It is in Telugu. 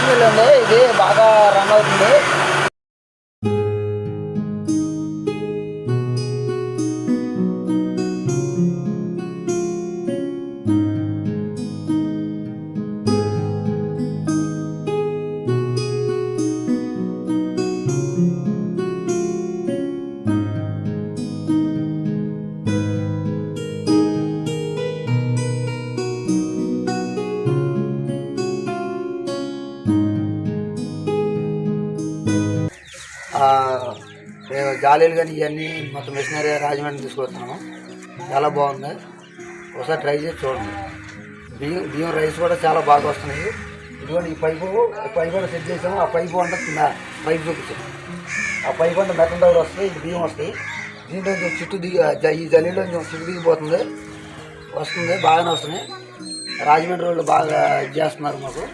రైస్ మిల్ ఉంది, ఇది బాగా రన్ అవుతుంది. మేము జాలీలు కానీ ఇవన్నీ మొత్తం మిషనరీ రాజమండ్రి తీసుకొస్తున్నాము. చాలా బాగుంది, ఒకసారి ట్రై చేసి చూడండి. బియ్యం రైస్ కూడా చాలా బాగా వస్తున్నాయి. ఇటువంటి ఈ పైపు కూడా సెట్ చేసాము. ఆ పైపు అంటే పైపు చూపించాము. ఆ పైపు అంటే మెటల్ డౌర్ వస్తాయి, ఇది బియ్యం వస్తాయి. దీంట్లో చుట్టూ ఈ జల్లీలో చుట్టూ దిగిపోతుంది, వస్తుంది, బాగానే వస్తున్నాయి. రాజమండ్రి వాళ్ళు బాగా ఇది చేస్తున్నారు మాకు.